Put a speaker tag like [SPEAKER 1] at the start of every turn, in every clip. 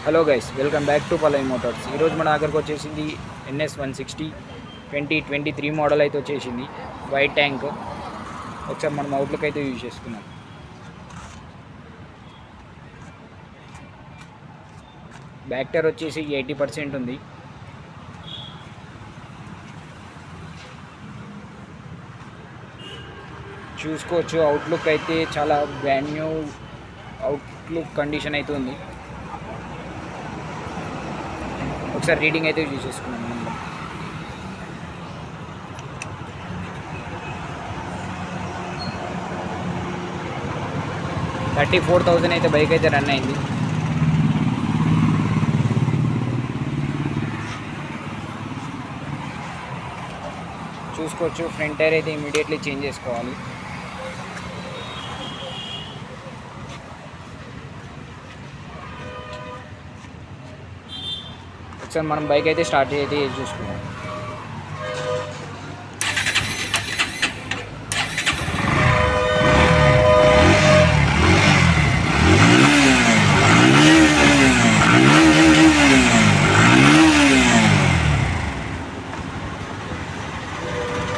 [SPEAKER 1] Hello guys, welcome back to Pallavi Motors. ఈరోజు మన దగ్గరకు వచ్చేసింది NS 160 2023 మోడల్ అయితే వచ్చేసింది. White tank. ఒకసారి మనం అవుట్లుక్ అయితే యూజ్ చేసుకున్నాం. బ్యాక్ టైర్ వచ్చేసి 80% ఉంది. చూసుకోవచ్చు, అవుట్లుక్ అయితే చాలా బ్రాండ్ న్యూ అవుట్లుక్ కండిషన్ అయితే ఉంది. ఒకసారి రీడింగ్ అయితే యూజ్ చేసుకున్నాం. 34,000 అయితే బైక్ అయితే రన్ అయింది. చూసుకోవచ్చు, ఫ్రంట్ టైర్ అయితే ఇమీడియట్లీ చేంజ్ చేసుకోవాలి. ఒకసారి మనం బైక్ అయితే స్టార్ట్ అయితే చూసుకుందాం.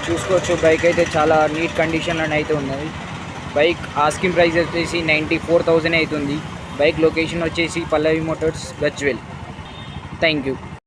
[SPEAKER 1] చూసుకోవచ్చు, బైక్ అయితే చాలా నీట్ కండిషన్లో అయితే ఉన్నది. బైక్ ఆస్కింగ్ ప్రైస్ వచ్చేసి 94,000 అవుతుంది. బైక్ లొకేషన్ వచ్చేసి Pallavi motors, Gajwel. Thank you.